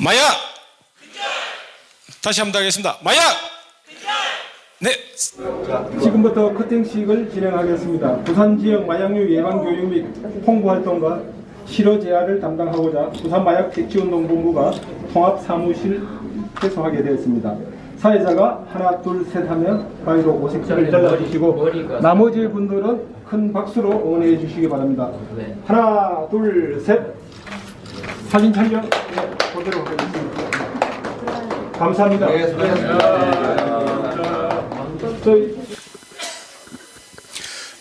마약! 다시 한번 하겠습니다. 마약! 네. 자, 지금부터 커팅식을 진행하겠습니다. 부산 지역 마약류 예방 교육 및 홍보 활동과 실어 재활을 담당하고자 부산 마약 퇴치운동본부가 통합 사무실 개소하게 되었습니다. 사회자가 하나 둘 셋 하면 가위로 오색지를 잘라주시고 나머지 분들은 큰 박수로 응원해 주시기 바랍니다. 하나 둘 셋 사진 촬영 보도록 하겠습니다. 감사합니다. 네, 수고하셨습니다.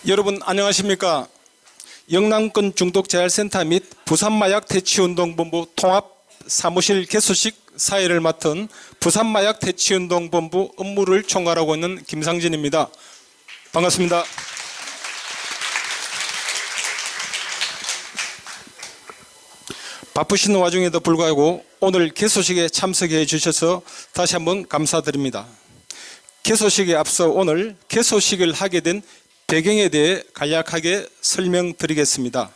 여러분 안녕하십니까? 영남권 중독재활센터 및 부산마약퇴치운동본부 통합 사무실 개소식 사회를 맡은 부산마약퇴치운동본부 업무를 총괄하고 있는 김상진입니다. 반갑습니다. 바쁘신 와중에도 불구하고 오늘 개소식에 참석해 주셔서 다시 한번 감사드립니다. 개소식에 앞서 오늘 개소식을 하게 된 배경에 대해 간략하게 설명드리겠습니다.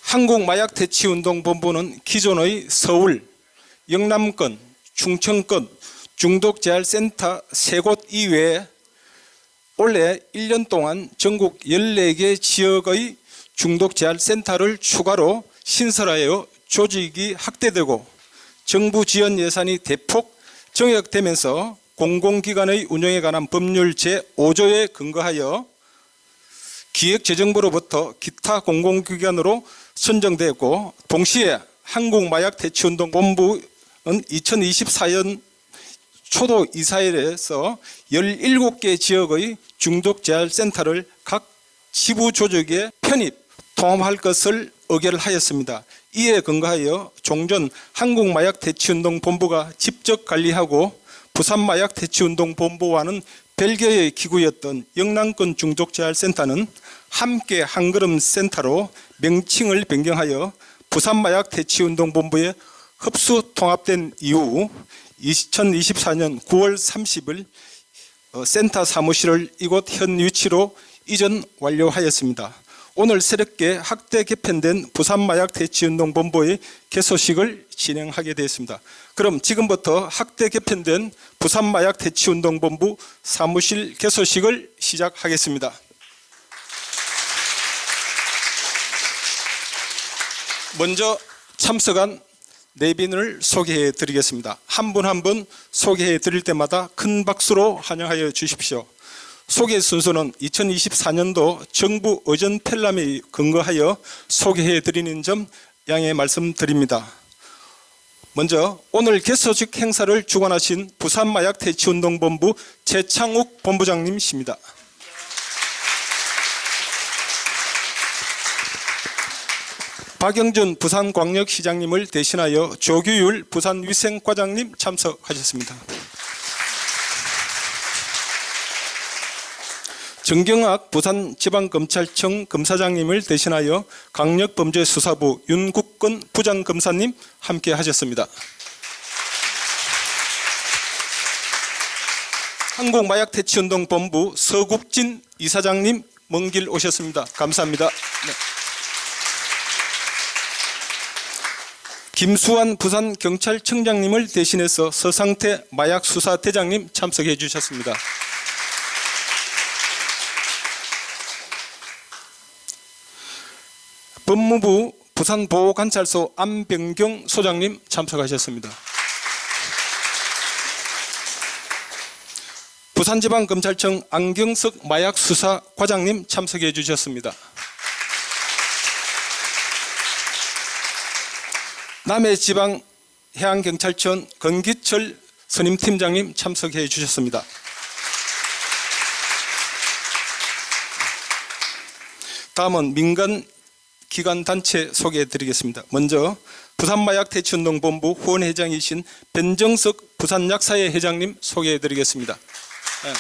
한국마약퇴치운동본부는 기존의 서울, 영남권, 충청권 중독재활센터 3곳 이외에 올해 1년 동안 전국 14개 지역의 중독재활센터를 추가로 신설하여 조직이 확대되고 정부 지원 예산이 대폭 증액되면서 공공기관의 운영에 관한 법률 제5조에 근거하여 기획재정부로부터 기타 공공기관으로 선정되었고 동시에 한국마약퇴치운동본부는 2024년 초도 이사회에서 17개 지역의 중독재활센터를 각 지부조직에 편입, 통합할 것을 의결하였습니다. 이에 근거하여 종전 한국마약퇴치운동본부가 직접 관리하고 부산마약퇴치운동본부와는 별개의 기구였던 영남권 중독재활센터는 함께 한걸음 센터로 명칭을 변경하여 부산마약퇴치운동본부에 흡수 통합된 이후 2024년 9월 30일 센터 사무실을 이곳 현 위치로 이전 완료하였습니다. 오늘 새롭게 확대 개편된 부산마약퇴치운동본부의 개소식을 진행하게 되었습니다. 그럼 지금부터 확대 개편된 부산마약퇴치운동본부 사무실 개소식을 시작하겠습니다. 먼저 참석한 내빈을 소개해 드리겠습니다. 한 분 한 분 소개해 드릴 때마다 큰 박수로 환영하여 주십시오. 소개 순서는 2024년도 정부 의전 편람에 근거하여 소개해 드리는 점 양해 말씀드립니다. 먼저 오늘 개소식 행사를 주관하신 부산마약퇴치운동본부 최창욱 본부장님이십니다. 박영준 부산광역시장님을 대신하여 조규율 부산위생과장님 참석하셨습니다. 정경학 부산지방검찰청 검사장님을 대신하여 강력범죄수사부 윤국건 부장검사님 함께 하셨습니다. 한국마약퇴치운동본부 서국진 이사장님 먼 길 오셨습니다. 감사합니다. 네. 김수환 부산경찰청장님을 대신해서 서상태 마약수사대장님 참석해 주셨습니다. 법무부 부산보호관찰소 안병경 소장님 참석하셨습니다. 부산지방검찰청 안경석 마약수사과장님 참석해 주셨습니다. 남해지방해양경찰청 건기철 선임팀장님 참석해 주셨습니다. 다음은 민간 기관 단체 소개해 드리겠습니다. 먼저 부산마약퇴치운동본부 후원회장이신 변정석 부산약사회 회장님 소개해 드리겠습니다. 네.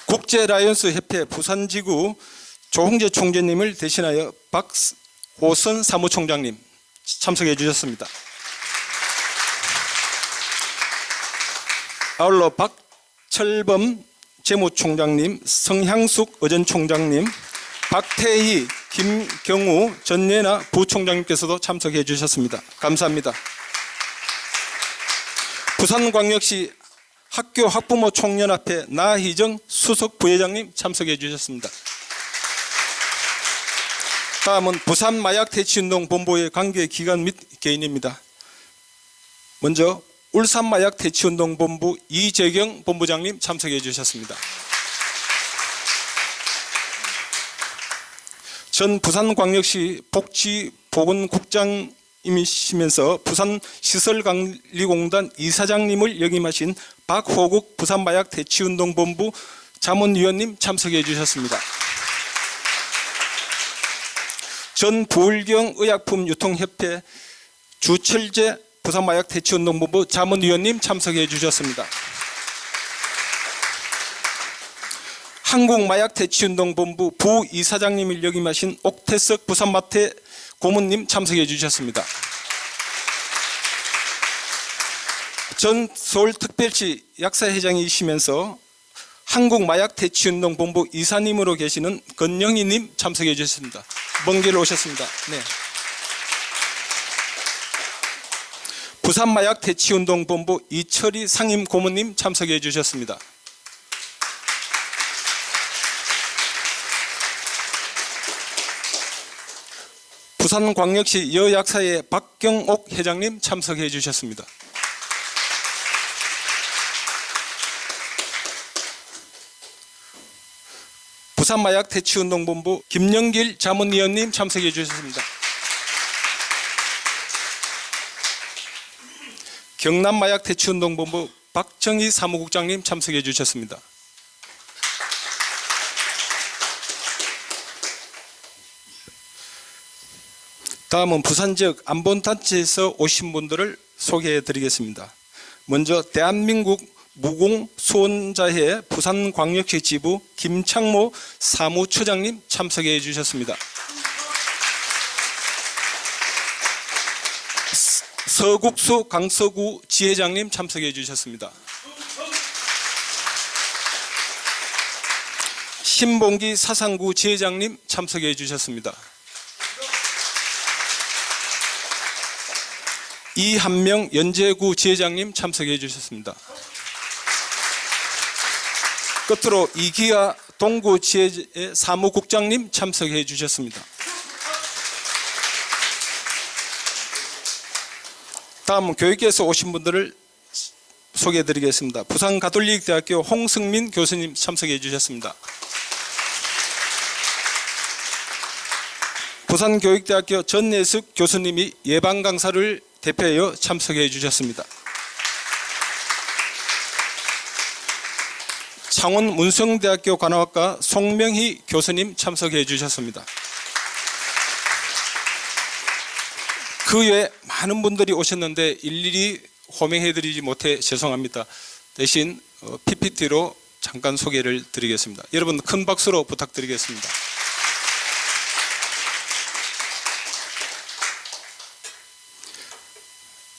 국제라이온스협회 부산지구 조홍재 총재님을 대신하여 박호선 사무총장님 참석해 주셨습니다. 아울러 박철범 재무총장님, 성향숙 의전총장님, 박태희, 김경우, 전예나 부총장님께서도 참석해 주셨습니다. 감사합니다. 부산광역시 학교 학부모 총연합회 나희정 수석 부회장님 참석해 주셨습니다. 다음은 부산 마약 대치운동 본부의 관계 기관 및 개인입니다. 먼저 울산 마약 대치운동 본부 이재경 본부장님 참석해 주셨습니다. 전 부산광역시 복지보건국장이시면서 부산시설관리공단 이사장님을 역임하신 박호국 부산마약 대치운동본부 자문위원님 참석해 주셨습니다. 전 부울경 의약품유통협회 주철재 부산마약 대치운동본부 자문위원님 참석해 주셨습니다. 한국마약대치운동본부 부이사장님을 역임하신 옥태석 부산마태 고문님 참석해 주셨습니다. 전 서울특별시 약사회장이시면서 한국마약대치운동본부 이사님으로 계시는 건영희님 참석해 주셨습니다. 먼 길 오셨습니다. 네. 부산마약대치운동본부 이철희 상임고문님 참석해 주셨습니다. 부산광역시 여약사회 박경옥 회장님 참석해 주셨습니다. 부산마약대치운동본부 김영길 자문위원님 참석해 주셨습니다. 경남마약대치운동본부 박정희 사무국장님 참석해 주셨습니다. 다음은 부산 지역 안본단체에서 오신 분들을 소개해 드리겠습니다. 먼저 대한민국 무공수원자회 부산광역시 지부 김창모 사무처장님 참석해 주셨습니다. 서국수 강서구 지회장님 참석해 주셨습니다. 신봉기 사상구 지회장님 참석해 주셨습니다. 이한명 연제구 지회장님 참석해 주셨습니다. 끝으로 이기아 동구 지회 사무국장님 참석해 주셨습니다. 다음은 교육계에서 오신 분들을 소개해 드리겠습니다. 부산가톨릭대학교 홍승민 교수님 참석해 주셨습니다. 부산교육대학교 전예숙 교수님이 예방강사를 대표하여 참석해 주셨습니다. 창원 문성대학교 관악학과 송명희 교수님 참석해 주셨습니다. 그 외에 많은 분들이 오셨는데 일일이 호명해 드리지 못해 죄송합니다. 대신 PPT로 잠깐 소개를 드리겠습니다. 여러분 큰 박수로 부탁드리겠습니다.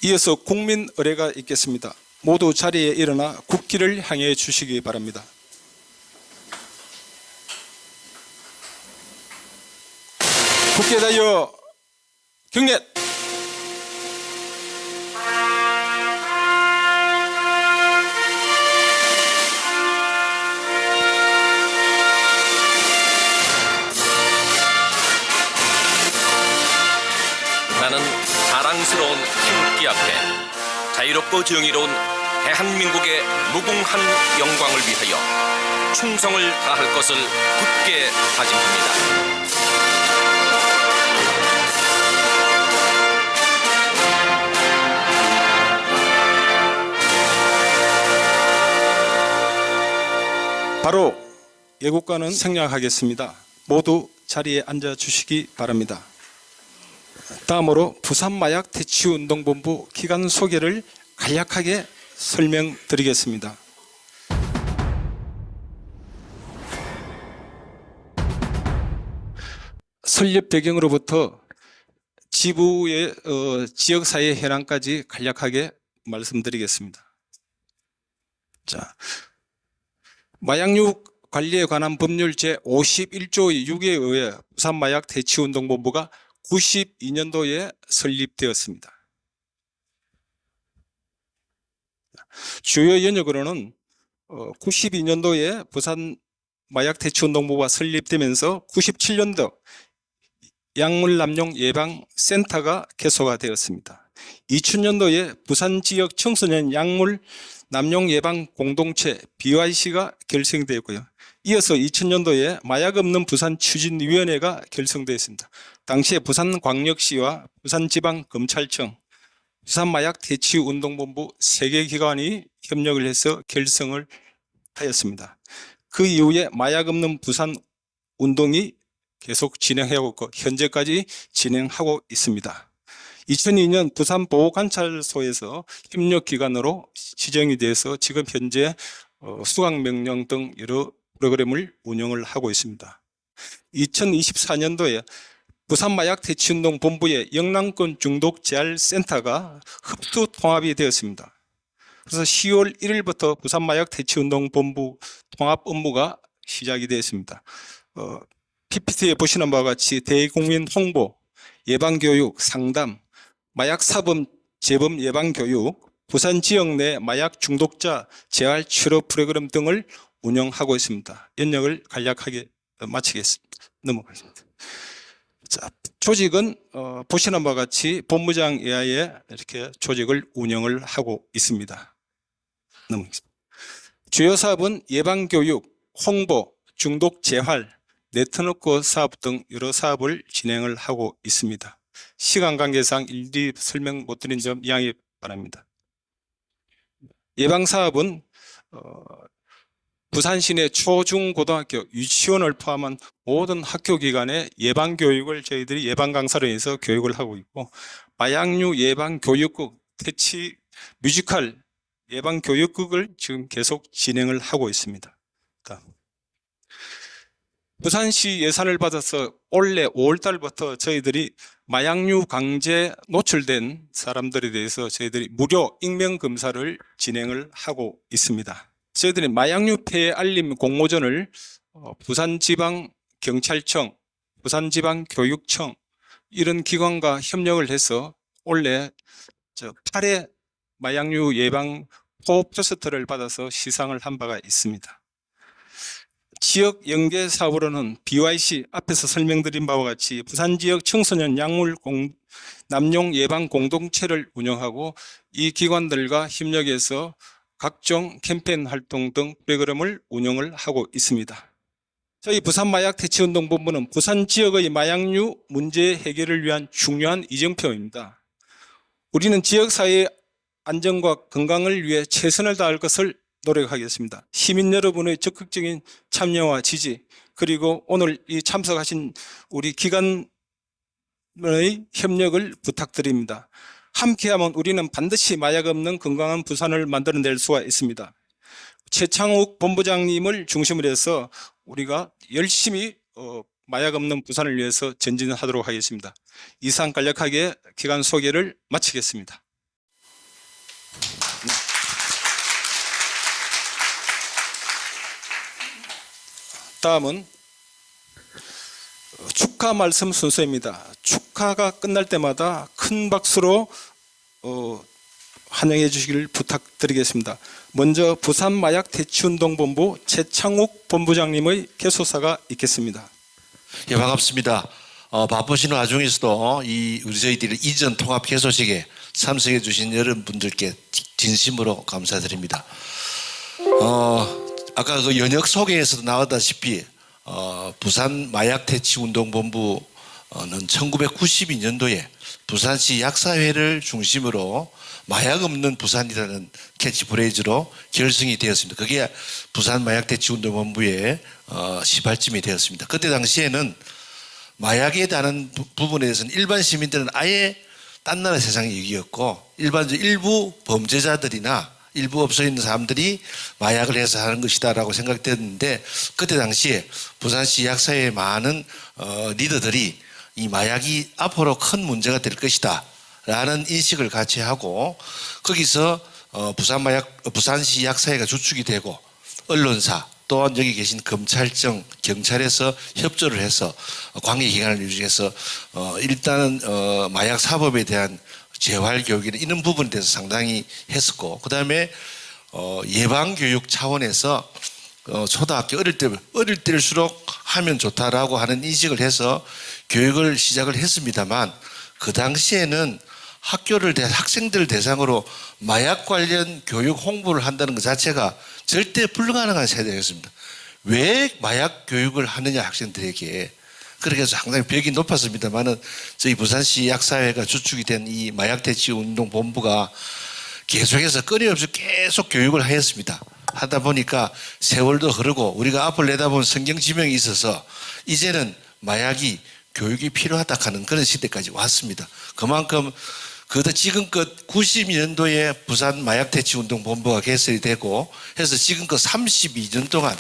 이어서 국민 의례가 있겠습니다. 모두 자리에 일어나 국기를 향해 주시기 바랍니다. 국기에 달려 경례! 나는 자랑스러운 태극기 앞에 자유롭고 정의로운 대한민국의 무궁한 영광을 위하여 충성을 다할 것을 굳게 다짐합니다. 바로 예국가는 생략하겠습니다. 모두 자리에 앉아 주시기 바랍니다. 다음으로 부산마약대치운동본부 기관 소개를 간략하게 설명드리겠습니다. 설립 배경으로부터 지부의 지역사회 현황까지 간략하게 말씀드리겠습니다. 자, 마약류 관리에 관한 법률 제51조 6에 의해 부산마약대치운동본부가 92년도에 설립되었습니다. 주요 연역으로는 92년도에 부산마약대치운동본부가 설립되면서 97년도 약물남용예방센터가 개소가 되었습니다. 2000년도에 부산지역 청소년 약물 남용예방 공동체 BYC가 결성되었고요. 이어서 2000년도에 마약 없는 부산 추진위원회가 결성되었습니다. 당시에 부산광역시와 부산지방검찰청, 부산마약대치운동본부 3개 기관이 협력을 해서 결성을 하였습니다. 그 이후에 마약 없는 부산 운동이 계속 진행하고 있고 현재까지 진행하고 있습니다. 2002년 부산보호관찰소에서 협력기관으로 지정이 돼서 지금 현재 수강명령 등 여러 프로그램을 운영을 하고 있습니다. 2024년도에 부산마약대치운동본부의 영남권 중독재활센터가 흡수 통합이 되었습니다. 그래서 10월 1일부터 부산마약대치운동본부 통합 업무가 시작이 되었습니다. PPT에 보시는 바와 같이 대국민 홍보, 예방교육, 상담, 마약사범 재범 예방교육, 부산 지역 내 마약 중독자 재활 치료 프로그램 등을 운영하고 있습니다. 연역을 간략하게 마치겠습니다. 넘어가겠습니다. 자, 조직은 보시는 바와 같이 본부장 이하에 이렇게 조직을 운영을 하고 있습니다. 넘어가겠습니다. 주요 사업은 예방교육, 홍보, 중독 재활, 네트워크 사업 등 여러 사업을 진행을 하고 있습니다. 시간 관계상 일일이 설명 못 드린 점 양해 바랍니다. 예방사업은 부산 시내 초, 중, 고등학교, 유치원을 포함한 모든 학교 기관의 예방교육을 저희들이 예방강사로 해서 교육을 하고 있고, 마약류 예방교육국, 퇴치 뮤지컬 예방교육국을 지금 계속 진행을 하고 있습니다. 부산시 예산을 받아서 올해 5월 달부터 저희들이 마약류 강제 노출된 사람들에 대해서 저희들이 무료 익명검사를 진행을 하고 있습니다. 저희들이 마약류 폐해 알림 공모전을 부산지방경찰청, 부산지방교육청 이런 기관과 협력을 해서 올해 8회 마약류 예방 포스터를 받아서 시상을 한 바가 있습니다. 지역 연계 사업으로는 BYC 앞에서 설명드린 바와 같이 부산 지역 청소년 약물 남용 예방 공동체를 운영하고 이 기관들과 협력해서 각종 캠페인 활동 등 프로그램을 운영을 하고 있습니다. 저희 부산마약대치운동본부는 부산 지역의 마약류 문제 해결을 위한 중요한 이정표입니다. 우리는 지역사회의 안전과 건강을 위해 최선을 다할 것을 노력하겠습니다. 시민 여러분의 적극적인 참여와 지지, 그리고 오늘 이 참석하신 우리 기관의 협력을 부탁드립니다. 함께하면 우리는 반드시 마약 없는 건강한 부산을 만들어낼 수가 있습니다. 최창욱 본부장님을 중심으로 해서 우리가 열심히 마약 없는 부산을 위해서 전진하도록 하겠습니다. 이상 간략하게 기관 소개를 마치겠습니다. 다음은 축하 말씀 순서입니다. 축하가 끝날 때마다 큰 박수로 환영해 주시길 부탁드리겠습니다. 먼저 부산마약대치운동본부 최창욱 본부장님의 개소사가 있겠습니다. 예, 반갑습니다. 바쁘신 와중에서도 우리 저희들이 이전 통합 개소식에 참석해 주신 여러분들께 진심으로 감사드립니다. 아까 그 연역 소개에서도 나왔다시피 부산 마약대치운동본부는 1992년도에 부산시 약사회를 중심으로 마약 없는 부산이라는 캐치프레이즈로 결성이 되었습니다. 그게 부산 마약대치운동본부의 시발점이 되었습니다. 그때 당시에는 마약에 대한 부분에 대해서는 일반 시민들은 아예 딴 나라 세상의 얘기였고, 일반적으로 일부 범죄자들이나 일부 업소에 있는 사람들이 마약을 해서 하는 것이다라고 생각됐는데, 그때 당시에 부산시 약사회의 많은 리더들이 이 마약이 앞으로 큰 문제가 될 것이다 라는 인식을 같이 하고, 거기서 부산시 약사회가 주축이 되고 언론사, 또한 여기 계신 검찰청, 경찰에서 협조를 해서 관계기관을 유지해서 일단은 마약 사법에 대한 재활 교육이나 이런 부분에 대해서 상당히 했었고, 그 다음에 예방교육 차원에서 초등학교 어릴 때일수록 하면 좋다라고 하는 인식을 해서 교육을 시작을 했습니다만, 그 당시에는 학생들 대상으로 마약 관련 교육 홍보를 한다는 것 자체가 절대 불가능한 세대였습니다. 왜 마약 교육을 하느냐 학생들에게. 그렇게 해서 상당히 벽이 높았습니다만은 저희 부산시 약사회가 주축이 된 이 마약대치운동본부가 계속해서 끊임없이 계속 교육을 하였습니다. 하다 보니까 세월도 흐르고 우리가 앞을 내다본 성경지명이 있어서 이제는 마약이 교육이 필요하다 하는 그런 시대까지 왔습니다. 그만큼 지금껏 92년도에 부산 마약대치운동본부가 개설이 되고 해서 지금껏 32년 동안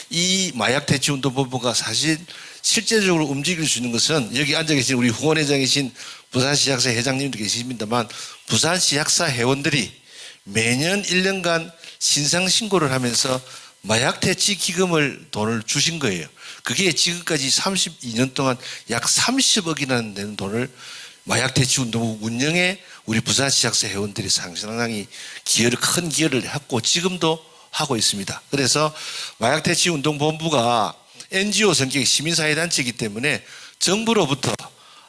이 마약대치운동본부가 사실 실제적으로 움직일 수 있는 것은 여기 앉아 계신 우리 후원회장이신 부산시 약사 회장님도 계십니다만, 부산시 약사 회원들이 매년 1년간 신상신고를 하면서 마약대치 기금을 돈을 주신 거예요. 그게 지금까지 32년 동안 약 30억이나 되는 돈을 마약대치운동 운영에 우리 부산시 약사 회원들이 상당히 큰 기여를 했고 지금도 하고 있습니다. 그래서 마약대치운동본부가 NGO 성격의 시민사회단체이기 때문에 정부로부터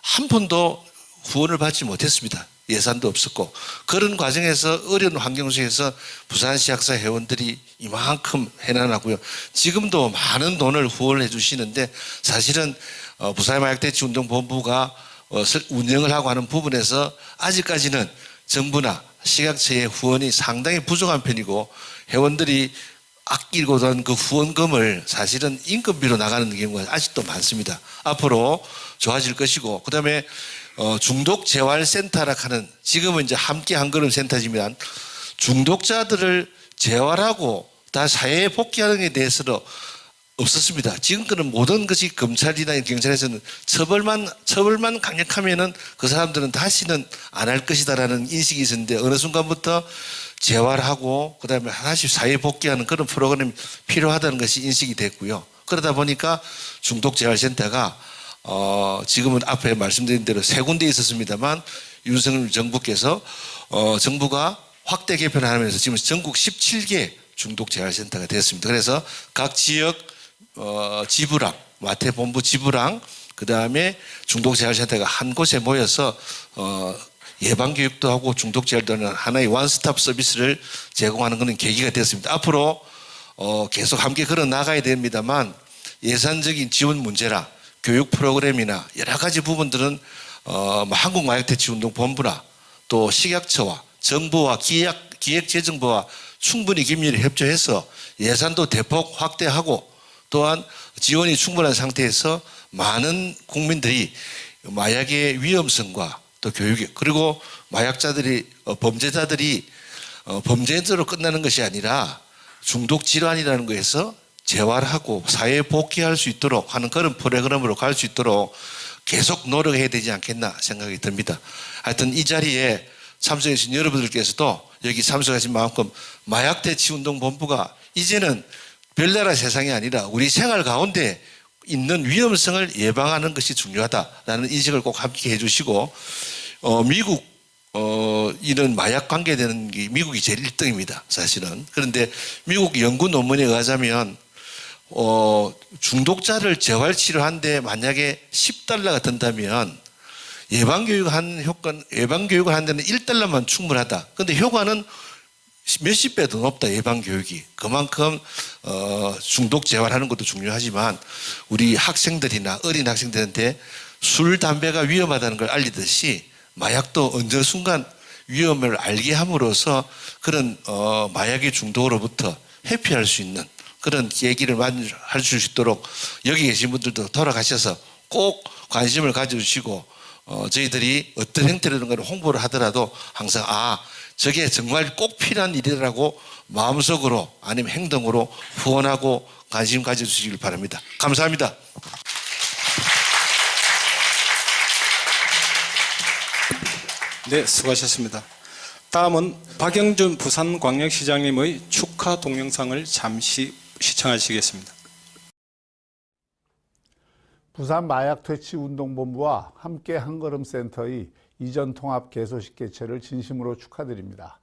한 푼도 후원을 받지 못했습니다. 예산도 없었고, 그런 과정에서 어려운 환경 속에서 부산시 약사 회원들이 이만큼 해나가고요. 지금도 많은 돈을 후원을 해주시는데, 사실은 부산마약대치운동본부가 운영을 하고 하는 부분에서 아직까지는 정부나 식약처의 후원이 상당히 부족한 편이고, 회원들이 아끼고 던 그 후원금을 사실은 인건비로 나가는 경우가 아직도 많습니다. 앞으로 좋아질 것이고, 그 다음에 중독재활센터라 하는, 지금은 이제 함께 한 걸음 센터지만 중독자들을 재활하고 다 사회에 복귀하는 데 대해서도 없었습니다. 지금까지는 모든 것이 검찰이나 경찰에서는 처벌만 강력하면은 그 사람들은 다시는 안 할 것이다라는 인식이 있었는데, 어느 순간부터 재활하고 그다음에 다시 사회에 복귀하는 그런 프로그램이 필요하다는 것이 인식이 됐고요. 그러다 보니까 중독재활센터가 지금은 앞에 말씀드린 대로 세 군데 있었습니다만, 윤석열 정부께서 정부가 확대 개편을 하면서 지금 전국 17개 중독재활센터가 됐습니다. 그래서 각 지역 지부랑, 마태본부 지부랑, 그 다음에 중독재활센터가 한 곳에 모여서 예방교육도 하고 중독재활도 하는 하나의 원스톱 서비스를 제공하는 것은 계기가 됐습니다. 앞으로 계속 함께 걸어 나가야 됩니다만, 예산적인 지원 문제라 교육 프로그램이나 여러 가지 부분들은 한국마약대치운동본부나 또 식약처와 정부와 기획재정부와 충분히 긴밀히 협조해서 예산도 대폭 확대하고, 또한 지원이 충분한 상태에서 많은 국민들이 마약의 위험성과 또 교육, 그리고 마약자들이 범죄자들이 범죄자로 끝나는 것이 아니라 중독 질환이라는 것에서 재활하고 사회에 복귀할 수 있도록 하는 그런 프로그램으로 갈 수 있도록 계속 노력해야 되지 않겠나 생각이 듭니다. 하여튼 이 자리에 참석해 주신 여러분들께서도 여기 참석하신 만큼 마약대치운동본부가 이제는 별나라 세상이 아니라 우리 생활 가운데 있는 위험성을 예방하는 것이 중요하다라는 인식을 꼭 함께 해주시고, 미국 이런 마약 관계되는 게 미국이 제일 1등입니다. 사실은. 그런데 미국 연구 논문에 의하자면 중독자를 재활치료하는데 만약에 $10가 든다면 예방교육을 하는 데는 $1만 충분하다. 그런데 효과는 몇십 배 더 높다. 예방교육이. 그만큼 중독 재활하는 것도 중요하지만 우리 학생들이나 어린 학생들한테 술, 담배가 위험하다는 걸 알리듯이 마약도 어느 순간 위험을 알게 함으로써 그런 마약의 중독으로부터 회피할 수 있는 그런 계기를 할 수 있도록 여기 계신 분들도 돌아가셔서 꼭 관심을 가져주시고, 저희들이 어떤 형태로든 간에 홍보를 하더라도 항상 저게 정말 꼭 필요한 일이라고 마음속으로 아니면 행동으로 후원하고 관심 가져주시길 바랍니다. 감사합니다. 네, 수고하셨습니다. 다음은 박영준 부산광역시장님의 축하 동영상을 잠시 시청하시겠습니다. 부산 마약퇴치운동본부와 함께 한걸음센터의 이전 통합 개소식 개최를 진심으로 축하드립니다.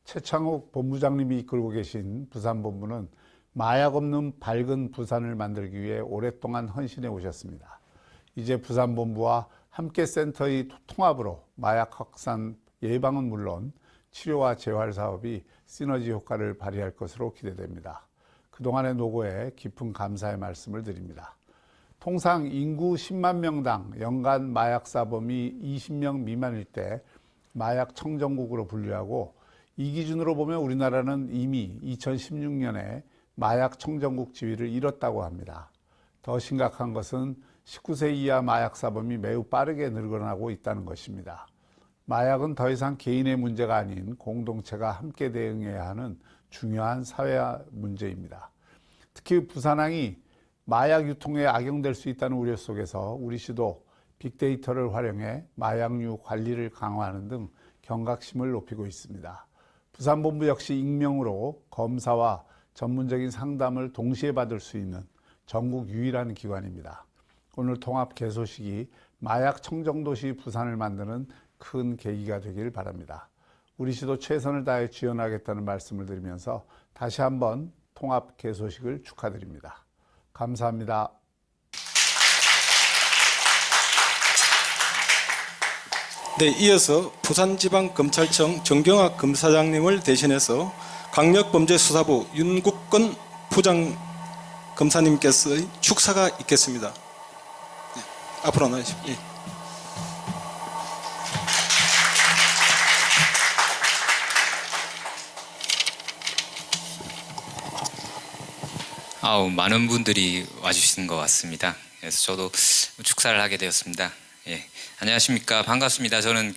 최창욱 본부장님이 이끌고 계신 부산본부는 마약 없는 밝은 부산을 만들기 위해 오랫동안 헌신해 오셨습니다. 이제 부산본부와 함께 센터의 통합으로 마약 확산 예방은 물론 치료와 재활 사업이 시너지 효과를 발휘할 것으로 기대됩니다. 그동안의 노고에 깊은 감사의 말씀을 드립니다. 통상 인구 10만 명당 연간 마약 사범이 20명 미만일 때 마약 청정국으로 분류하고, 이 기준으로 보면 우리나라는 이미 2016년에 마약 청정국 지위를 잃었다고 합니다. 더 심각한 것은 19세 이하 마약 사범이 매우 빠르게 늘어나고 있다는 것입니다. 마약은 더 이상 개인의 문제가 아닌 공동체가 함께 대응해야 하는 중요한 사회화 문제입니다. 특히 부산항이 마약 유통에 악용될 수 있다는 우려 속에서 우리 시도 빅데이터를 활용해 마약류 관리를 강화하는 등 경각심을 높이고 있습니다. 부산본부 역시 익명으로 검사와 전문적인 상담을 동시에 받을 수 있는 전국 유일한 기관입니다. 오늘 통합 개소식이 마약 청정도시 부산을 만드는 큰 계기가 되길 바랍니다. 우리 시도 최선을 다해 지원하겠다는 말씀을 드리면서 다시 한번 통합 개소식을 축하드립니다. 감사합니다. 네, 이어서 부산지방검찰청 정경학 검사장님을 대신해서 강력범죄수사부 윤국건 부장 검사님께서의 축사가 있겠습니다. 네, 앞으로 나오십시오. 예. 많은 분들이 와주신 것 같습니다. 그래서 저도 축사를 하게 되었습니다. 예, 안녕하십니까, 반갑습니다. 저는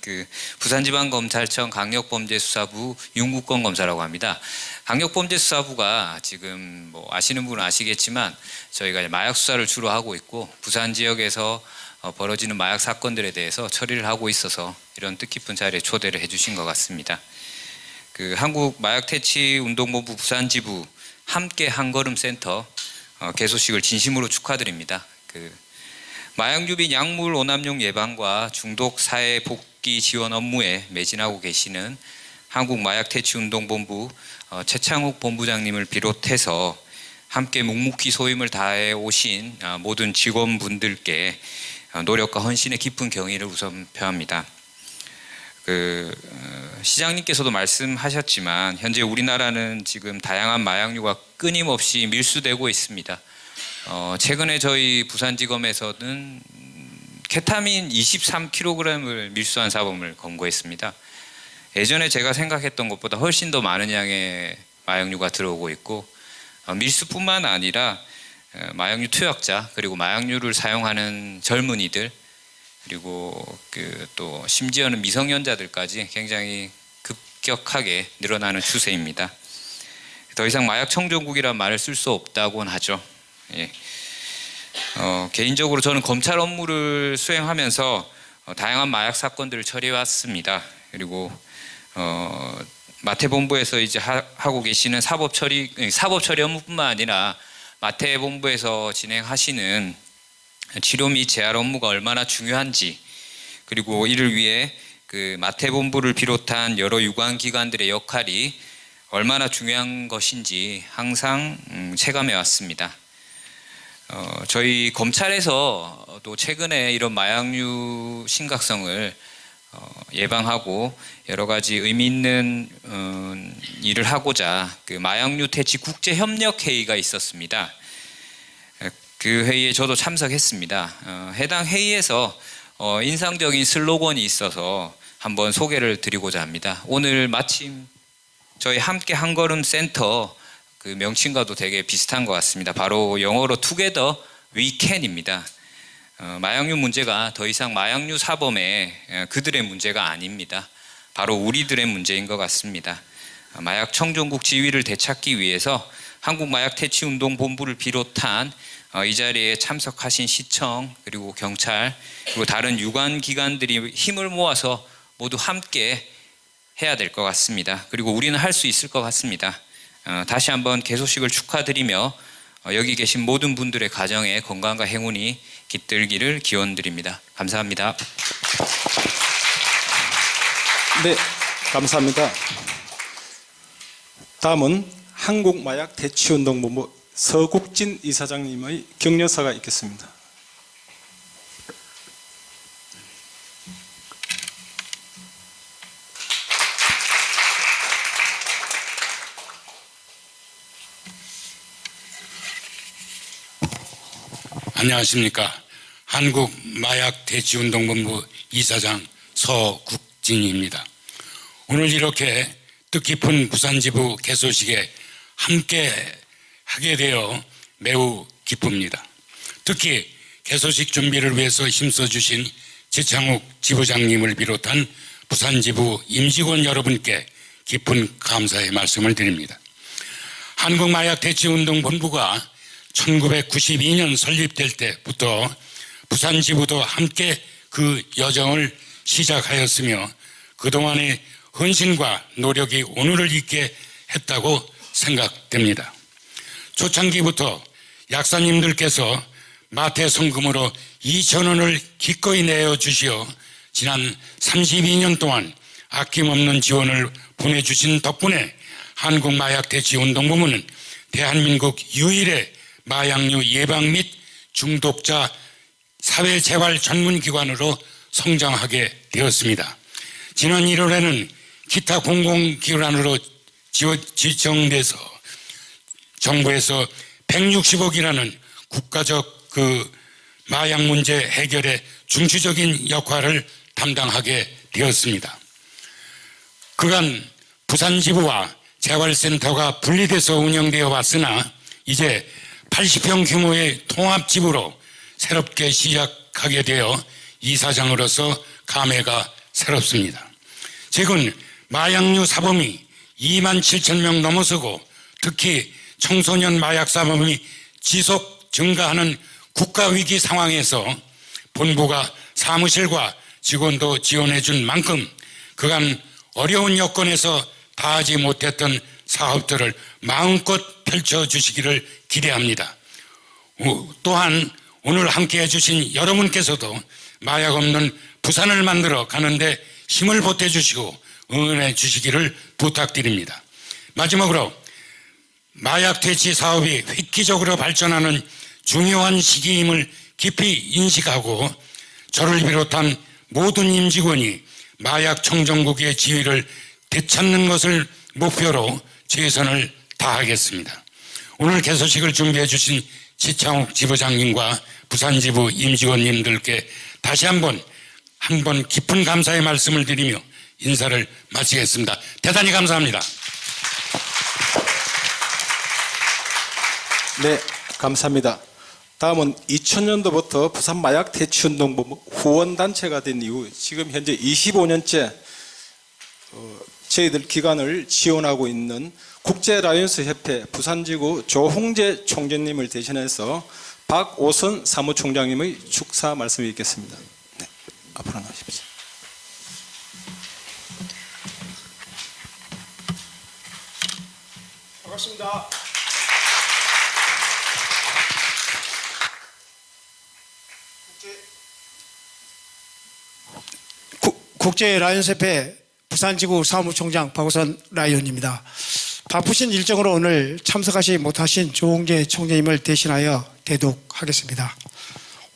부산지방검찰청 강력범죄수사부 윤국건 검사라고 합니다. 강력범죄수사부가 지금 아시는 분은 아시겠지만 저희가 마약 수사를 주로 하고 있고, 부산 지역에서 벌어지는 마약 사건들에 대해서 처리를 하고 있어서 이런 뜻깊은 자리에 초대를 해주신 것 같습니다. 한국 마약퇴치운동본부 부산지부 함께 한걸음센터 개소식을 진심으로 축하드립니다. 마약류 및 약물 오남용 예방과 중독 사회 복귀 지원 업무에 매진하고 계시는 한국 마약퇴치운동본부 최창욱 본부장님을 비롯해서 함께 묵묵히 소임을 다해 오신 모든 직원분들께 노력과 헌신의 깊은 경의를 우선 표합니다. 시장님께서도 말씀하셨지만 현재 우리나라는 지금 다양한 마약류가 끊임없이 밀수되고 있습니다. 최근에 저희 부산지검에서는 케타민 23kg을 밀수한 사범을 검거했습니다. 예전에 제가 생각했던 것보다 훨씬 더 많은 양의 마약류가 들어오고 있고, 밀수뿐만 아니라 마약류 투약자, 그리고 마약류를 사용하는 젊은이들, 그리고 또 심지어는 미성년자들까지 굉장히 급격하게 늘어나는 추세입니다. 더 이상 마약 청정국이란 말을 쓸 수 없다고는 하죠. 예. 개인적으로 저는 검찰 업무를 수행하면서 다양한 마약 사건들을 처리해 왔습니다. 그리고 마태본부에서 이제 하고 계시는 사법 처리 업무뿐만 아니라 마태본부에서 진행하시는 치료 및 재활 업무가 얼마나 중요한지, 그리고 이를 위해 마태본부를 비롯한 여러 유관기관들의 역할이 얼마나 중요한 것인지 항상 체감해 왔습니다. 저희 검찰에서 또 최근에 이런 마약류 심각성을 예방하고 여러 가지 의미 있는 일을 하고자 마약류 퇴치 국제협력회의가 있었습니다. 그 회의에 저도 참석했습니다. 해당 회의에서 인상적인 슬로건이 있어서 한번 소개를 드리고자 합니다. 오늘 마침 저희 함께 한걸음 센터 명칭과도 되게 비슷한 것 같습니다. 바로 영어로 Together We Can입니다. 마약류 문제가 더 이상 마약류 사범의 그들의 문제가 아닙니다. 바로 우리들의 문제인 것 같습니다. 마약 청정국 지위를 되찾기 위해서 한국마약퇴치운동본부를 비롯한 이 자리에 참석하신 시청, 그리고 경찰, 그리고 다른 유관기관들이 힘을 모아서 모두 함께 해야 될 것 같습니다. 그리고 우리는 할 수 있을 것 같습니다. 다시 한번 개소식을 축하드리며 여기 계신 모든 분들의 가정에 건강과 행운이 깃들기를 기원드립니다. 감사합니다. 네, 감사합니다. 다음은 한국마약대치운동본부 서국진 이사장님의 격려사가 있겠습니다. 안녕하십니까. 한국마약대치운동본부 이사장 서국진입니다. 오늘 이렇게 뜻깊은 부산지부 개소식에 함께 하게 되어 매우 기쁩니다. 특히 개소식 준비를 위해서 힘써주신 지창욱 지부장님을 비롯한 부산지부 임직원 여러분께 깊은 감사의 말씀을 드립니다. 한국마약대치운동본부가 1992년 설립될 때부터 부산지부도 함께 그 여정을 시작하였으며 그동안의 헌신과 노력이 오늘을 있게 했다고 생각됩니다. 초창기부터 약사님들께서 마태 성금으로 2,000원을 기꺼이 내어주시어 지난 32년 동안 아낌없는 지원을 보내주신 덕분에 한국마약대치운동본부는 대한민국 유일의 마약류 예방 및 중독자 사회재활 전문기관으로 성장하게 되었습니다. 지난 1월에는 기타 공공기관으로 지정돼서 정부에서 160억이라는 국가적 마약 문제 해결에 중추적인 역할을 담당하게 되었습니다. 그간 부산지부와 재활센터가 분리돼서 운영되어 왔으나 이제 80평 규모의 통합지부로 새롭게 시작하게 되어 이사장으로서 감회가 새롭습니다. 최근 마약류 사범이 2만 7천 명 넘어서고 특히 청소년 마약 사범이 지속 증가하는 국가위기 상황에서 본부가 사무실과 직원도 지원해 준 만큼 그간 어려운 여건에서 다하지 못했던 사업들을 마음껏 펼쳐주시기를 기대합니다. 또한 오늘 함께해 주신 여러분께서도 마약 없는 부산을 만들어 가는데 힘을 보태주시고 응원해 주시기를 부탁드립니다. 마지막으로 마약 퇴치 사업이 획기적으로 발전하는 중요한 시기임을 깊이 인식하고 저를 비롯한 모든 임직원이 마약 청정국의 지위를 되찾는 것을 목표로 최선을 다하겠습니다. 오늘 개소식을 준비해 주신 지창욱 지부장님과 부산지부 임직원님들께 다시 한번 깊은 감사의 말씀을 드리며 인사를 마치겠습니다. 대단히 감사합니다. 네, 감사합니다. 다음은 2000년도부터 부산마약대치운동본부 후원단체가 된 이후 지금 현재 25년째 저희들 기관을 지원하고 있는 국제라이언스협회 부산지구 조홍재 총재님을 대신해서 박오선 사무총장님의 축사 말씀이 있겠습니다. 네, 앞으로 나오십시오. 반갑습니다. 국제라이언스협회 부산지구 사무총장 박우선 라이언입니다. 바쁘신 일정으로 오늘 참석하지 못하신 조홍재 총재님을 대신하여 대독하겠습니다.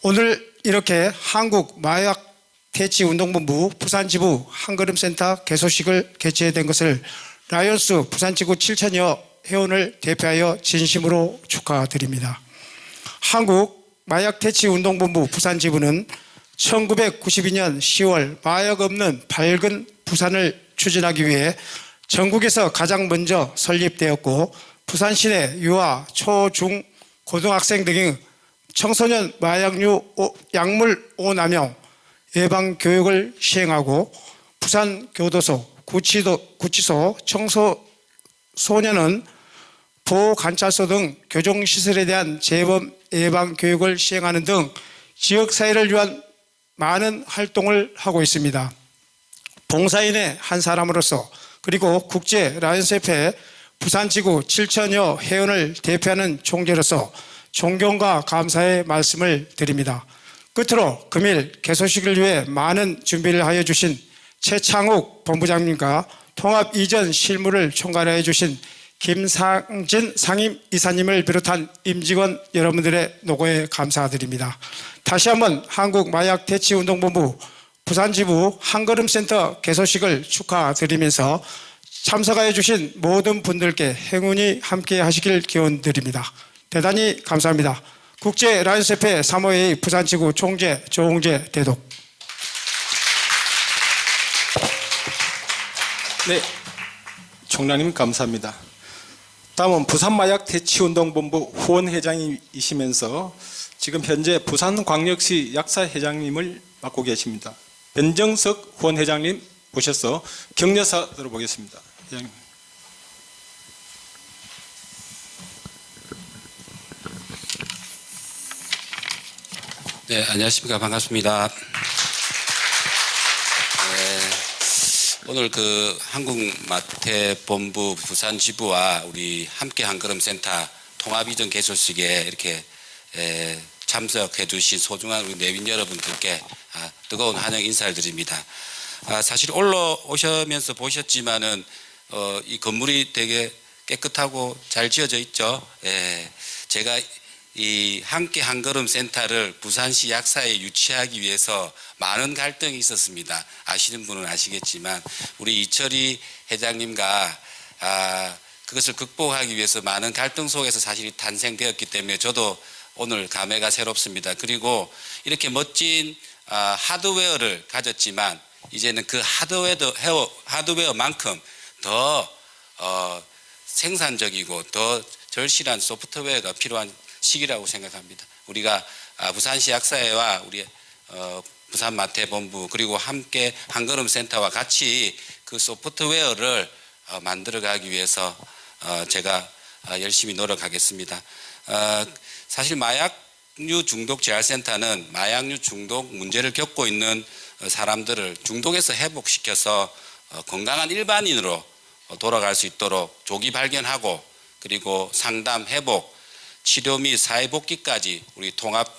오늘 이렇게 한국마약대치운동본부 부산지부 한걸음센터 개소식을 개최된 것을 라이언스 부산지구 7천여 회원을 대표하여 진심으로 축하드립니다. 한국마약대치운동본부 부산지부는 1992년 10월 마약 없는 밝은 부산을 추진하기 위해 전국에서 가장 먼저 설립되었고 부산 시내 유아, 초, 중, 고등학생 등의 청소년 마약류 약물 오남용 예방 교육을 시행하고 부산 교도소, 구치소, 청소소년은 보호관찰소 등 교정시설에 대한 재범 예방 교육을 시행하는 등 지역사회를 위한 많은 활동을 하고 있습니다. 봉사인의 한 사람으로서 그리고 국제 라이언스협회 부산지구 7천여 회원을 대표하는 총재로서 존경과 감사의 말씀을 드립니다. 끝으로 금일 개소식을 위해 많은 준비를 하여 주신 최창욱 본부장님과 통합 이전 실무를 총괄해 주신 김상진 상임이사님을 비롯한 임직원 여러분들의 노고에 감사드립니다. 다시 한번 한국마약대치운동본부 부산지부 한걸음센터 개소식을 축하드리면서 참석하여 주신 모든 분들께 행운이 함께 하시길 기원드립니다. 대단히 감사합니다. 국제 라이언스협회 3호회의 부산지구 총재 조홍재 대독. 네, 총장님 감사합니다. 다음은 부산마약대치운동본부 후원회장이시면서 지금 현재 부산광역시 약사회장님을 맡고 계십니다. 변정석 후원회장님 모셔서 격려사 들어보겠습니다. 회장님. 네, 안녕하십니까. 반갑습니다. 오늘 그 한국마태본부 부산지부와 우리 함께 한걸음센터 통합이전 개소식에 이렇게 참석해 주신 소중한 우리 내빈 여러분들께 뜨거운 환영 인사를 드립니다. 사실 올라오시면서 보셨지만은 이 건물이 되게 깨끗하고 잘 지어져 있죠. 제가 이 함께 한걸음센터를 부산시 약사에 유치하기 위해서 많은 갈등이 있었습니다. 아시는 분은 아시겠지만 우리 이철희 회장님과 그것을 극복하기 위해서 많은 갈등 속에서 사실이 탄생되었기 때문에 저도 오늘 감회가 새롭습니다. 그리고 이렇게 멋진 하드웨어를 가졌지만 이제는 그 하드웨어만큼 더 생산적이고 더 절실한 소프트웨어가 필요한 시기라고 생각합니다. 우리가 부산시 약사회와 우리 부산마태본부 그리고 함께 한걸음센터와 같이 그 소프트웨어를 만들어가기 위해서 제가 열심히 노력하겠습니다. 사실 마약류 중독 재활센터는 마약류 중독 문제를 겪고 있는 사람들을 중독에서 회복시켜서 건강한 일반인으로 돌아갈 수 있도록 조기 발견하고 그리고 상담, 회복, 치료 및 사회복귀까지 우리 통합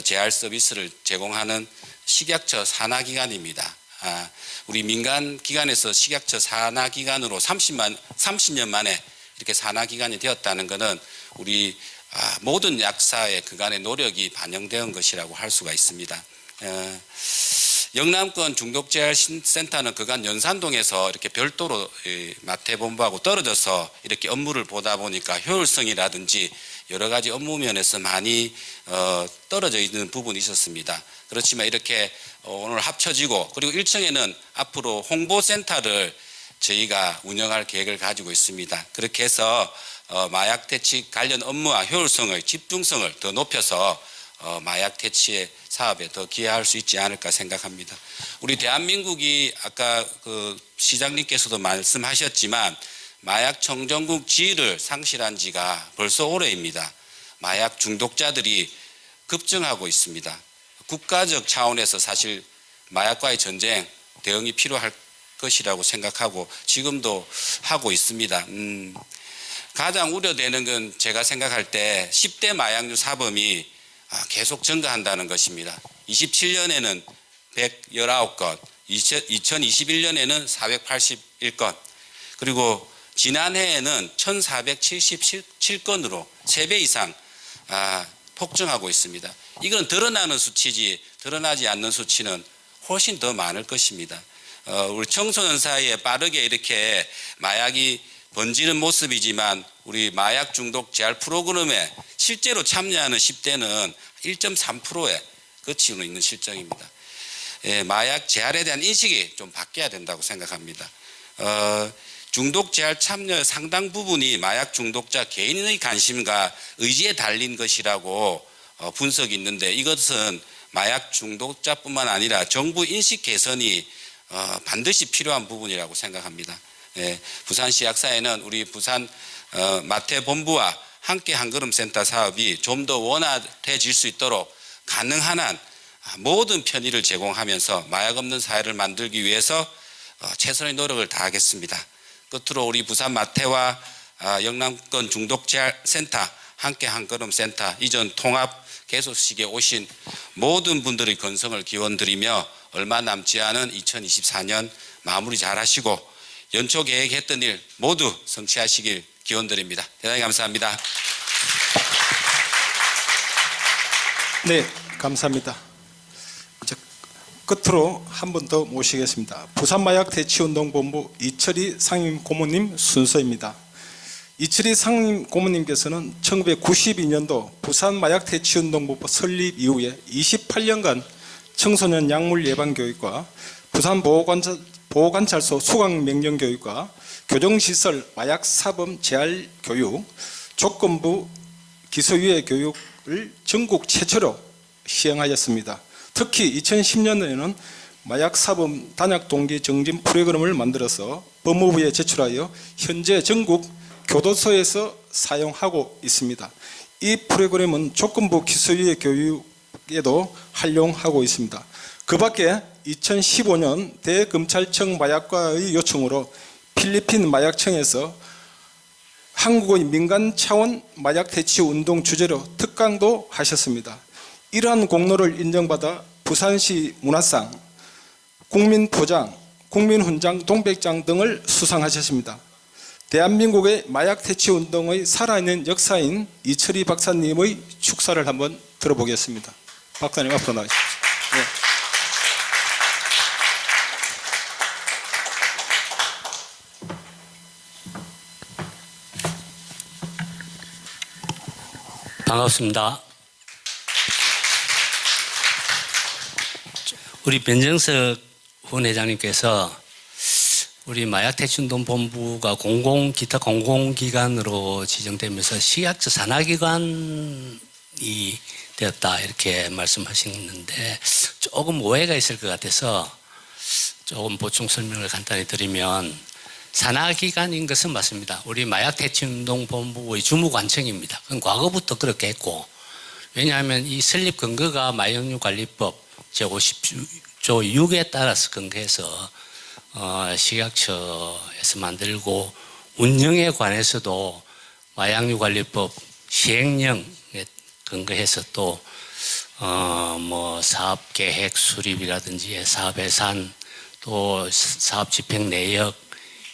재활 서비스를 제공하는 식약처 산하기관입니다. 우리 민간 기관에서 식약처 산하기관으로 30년 만에 이렇게 산하기관이 되었다는 것은 우리 모든 약사의 그간의 노력이 반영된 것이라고 할 수가 있습니다. 영남권 중독재활센터는 그간 연산동에서 이렇게 별도로 마태본부하고 떨어져서 이렇게 업무를 보다 보니까 효율성이라든지 여러 가지 업무 면에서 많이 떨어져 있는 부분이 있었습니다. 그렇지만 이렇게 오늘 합쳐지고 그리고 1층에는 앞으로 홍보센터를 저희가 운영할 계획을 가지고 있습니다. 그렇게 해서 마약 퇴치 관련 업무와 효율성을 집중성을 더 높여서 마약 퇴치의 사업에 더 기여할 수 있지 않을까 생각합니다. 우리 대한민국이 아까 그 시장님께서도 말씀하셨지만 마약 청정국 지위를 상실한 지가 벌써 오래입니다. 마약 중독자들이 급증하고 있습니다. 국가적 차원에서 사실 마약과의 전쟁 대응이 필요할 것이라고 생각하고 지금도 하고 있습니다. 가장 우려되는 건 제가 생각할 때 10대 마약류 사범이 계속 증가한다는 것입니다. 27년에는 119건, 2021년에는 481건, 그리고 지난해에는 1477건으로 3배 이상 폭증하고 있습니다. 이건 드러나는 수치지 드러나지 않는 수치는 훨씬 더 많을 것입니다. 우리 청소년 사이에 빠르게 이렇게 마약이 번지는 모습이지만 우리 마약 중독 재활 프로그램에 실제로 참여하는 10대는 1.3%에 그치고 있는 실정입니다. 마약 재활에 대한 인식이 좀 바뀌어야 된다고 생각합니다. 중독 재활 참여 상당 부분이 마약 중독자 개인의 관심과 의지에 달린 것이라고 분석이 있는데 이것은 마약 중독자뿐만 아니라 정부 인식 개선이 반드시 필요한 부분이라고 생각합니다. 부산시 약사회는 우리 부산 마태본부와 함께 한걸음센터 사업이 좀 더 원활해질 수 있도록 가능한 한 모든 편의를 제공하면서 마약 없는 사회를 만들기 위해서 최선의 노력을 다하겠습니다. 끝으로 우리 부산 마태와 영남권 중독재활센터 함께 한 걸음 센터 이전 통합 개소식에 오신 모든 분들의 건성을 기원드리며 얼마 남지 않은 2024년 마무리 잘하시고 연초 계획했던 일 모두 성취하시길 기원드립니다. 대단히 감사합니다. 네, 감사합니다. 이제 끝으로 한 번 더 모시겠습니다. 부산마약대치운동본부 이철희 상임고문님 순서입니다. 이철희 상임고문님께서는 1992년도 부산마약대치운동본부 설립 이후에 28년간 청소년 약물 예방 교육과 부산 보호관찰소 수강 명령 교육과 교정시설 마약 사범 재활 교육, 조건부 기소유예 교육을 전국 최초로 시행하였습니다. 특히 2010년에는 마약 사범 단약 동기 정진 프로그램을 만들어서 법무부에 제출하여 현재 전국 교도소에서 사용하고 있습니다. 이 프로그램은 조건부 기소유예 교육에도 활용하고 있습니다. 그 밖에 2015년 대검찰청 마약과의 요청으로 필리핀 마약청에서 한국의 민간 차원 마약 대치 운동 주제로 특강도 하셨습니다. 이러한 공로를 인정받아 부산시 문화상, 국민포장, 국민훈장, 동백장 등을 수상하셨습니다. 대한민국의 마약 대치 운동의 살아있는 역사인 이철희 박사님의 축사를 한번 들어보겠습니다. 박사님 앞으로 나와주십시오. 네. 반갑습니다. 우리 변정석 후원회장님께서 우리 마약대치운동본부가 기타 공공기관으로 지정되면서 시약처 산하기관이 되었다 이렇게 말씀하시는데 조금 오해가 있을 것 같아서 조금 보충 설명을 간단히 드리면 산하기관인 것은 맞습니다. 우리 마약대치운동본부의 주무관청입니다. 그건 과거부터 그렇게 했고 왜냐하면 이 설립 근거가 마약류관리법 제50조 6에 따라서 근거해서 식약처에서 만들고 운영에 관해서도 마약류관리법 시행령에 근거해서 또 뭐 사업계획 수립이라든지 사업 예산 또 사업 집행 내역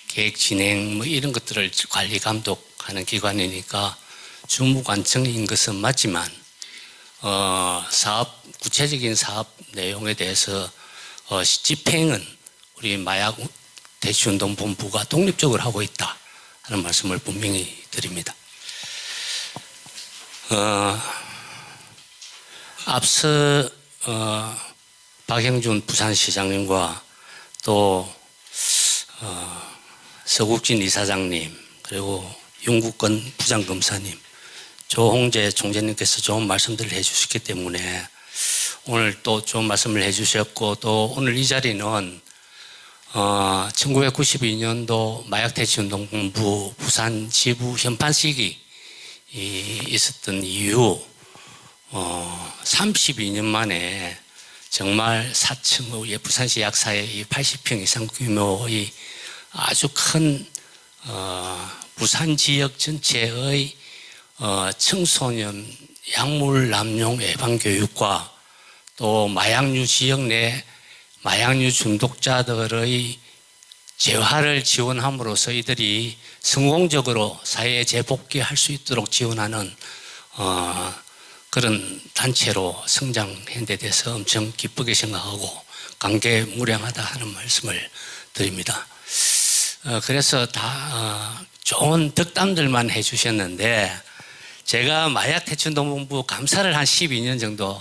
계획 진행 뭐 이런 것들을 관리 감독하는 기관이니까 주무관청인 것은 맞지만 구체적인 사업 내용에 대해서 집행은 우리 마약대치운동본부가 독립적으로 하고 있다 하는 말씀을 분명히 드립니다. 앞서 박형준 부산시장님과 또 서국진 이사장님 그리고 윤국건 부장검사님 조홍재 총재님께서 좋은 말씀들을 해주셨기 때문에 오늘 또 좋은 말씀을 해주셨고 또 오늘 이 자리는 1992년도 마약대치운동본부 부산 지부 현판식이 있었던 이후 32년 만에 정말 4층의 부산시 약사의 80평 이상 규모의 아주 큰 부산 지역 전체의 청소년 약물 남용 예방 교육과 또 마약류 지역 내 마약류 중독자들의 재활을 지원함으로써 이들이 성공적으로 사회에 재복귀할 수 있도록 지원하는 그런 단체로 성장한 데 대해서 엄청 기쁘게 생각하고 감개무량하다 하는 말씀을 드립니다. 그래서 다 좋은 덕담들만 해주셨는데 제가 마약대치운동본부 감사를 한 12년 정도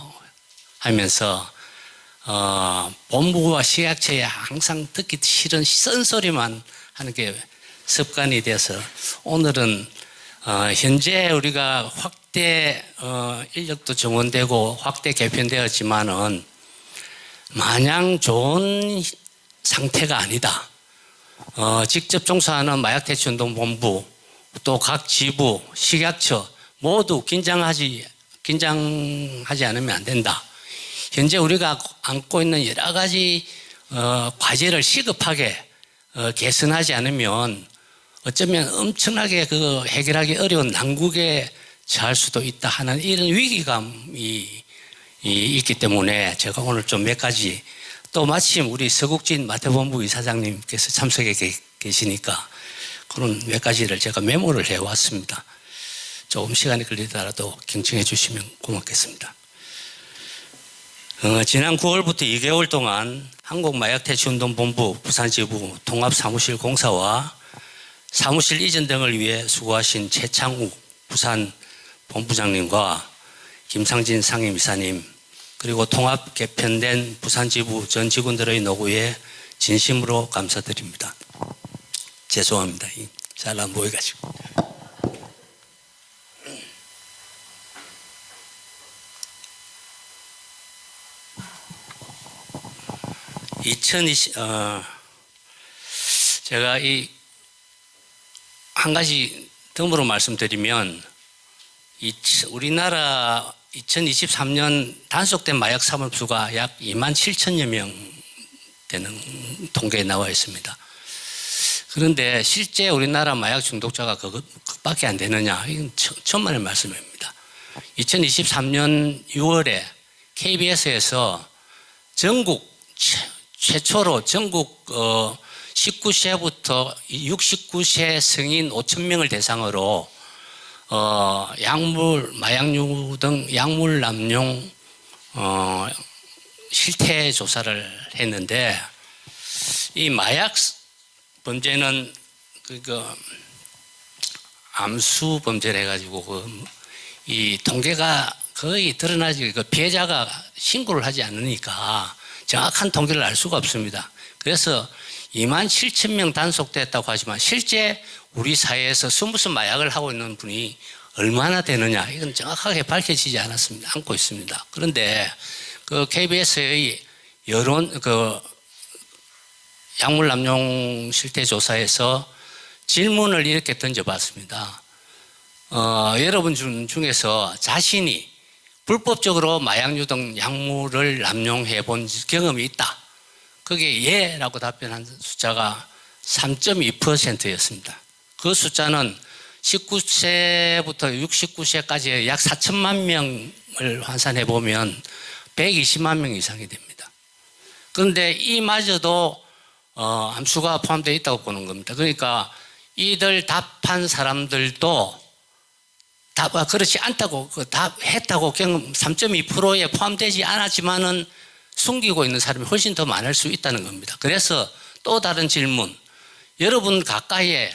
하면서 본부와 식약처에 항상 듣기 싫은 쓴소리만 하는 게 습관이 돼서 오늘은 현재 우리가 확대 인력도 정원되고 확대 개편되었지만은 마냥 좋은 상태가 아니다. 직접 종사하는 마약대치운동본부 또 각 지부, 식약처 모두 긴장하지 않으면 안 된다. 현재 우리가 안고 있는 여러 가지 과제를 시급하게 개선하지 않으면 어쩌면 엄청나게 그 해결하기 어려운 난국에 처할 수도 있다 하는 이런 위기감이 있기 때문에 제가 오늘 좀 몇 가지, 또 마침 우리 서국진 마태본부 이사장님께서 참석해 계시니까 그런 몇 가지를 제가 메모를 해왔습니다. 조금 시간이 걸리더라도 경청해 주시면 고맙겠습니다. 지난 9월부터 2개월 동안 한국마약퇴치운동본부 부산지부 통합사무실 공사와 사무실 이전 등을 위해 수고하신 최창욱 부산 본부장님과 김상진 상임이사님, 그리고 통합 개편된 부산지부 전 직원들의 노고에 진심으로 감사드립니다. 죄송합니다. 잘 안 보여가지고. 2020, 제가 한 가지 덤으로 말씀드리면, 우리나라 2023년 단속된 마약 사범수가 약 27,000여 명 되는 통계에 나와 있습니다. 그런데 실제 우리나라 마약 중독자가 그것밖에 안 되느냐? 이건 천만의 말씀입니다. 2023년 6월에 KBS에서 전국 최초로 전국 19세부터 69세 성인 5,000명을 대상으로 약물, 마약류 등 약물 남용 실태 조사를 했는데, 이 마약 범죄는 암수 범죄를 해가지고 이 통계가 거의 드러나지, 피해자가 신고를 하지 않으니까 정확한 통계를 알 수가 없습니다. 그래서 27,000명 단속됐다고 하지만 실제 우리 사회에서 무슨 마약을 하고 있는 분이 얼마나 되느냐, 이건 정확하게 밝혀지지 않고 있습니다. 그런데 그 KBS의 여론, 약물 남용 실태 조사에서 질문을 이렇게 던져봤습니다. 여러분 중에서 자신이 불법적으로 마약류 등 약물을 남용해 본 경험이 있다. 그게 예라고 답변한 숫자가 3.2%였습니다. 그 숫자는 19세부터 69세까지 약 4천만 명을 환산해 보면 120만 명 이상이 됩니다. 그런데 이마저도 암수가 포함되어 있다고 보는 겁니다. 그러니까 이들 답한 사람들도 그렇지 않다고, 답했다고 경험 3.2%에 포함되지 않았지만은 숨기고 있는 사람이 훨씬 더 많을 수 있다는 겁니다. 그래서 또 다른 질문, 여러분 가까이에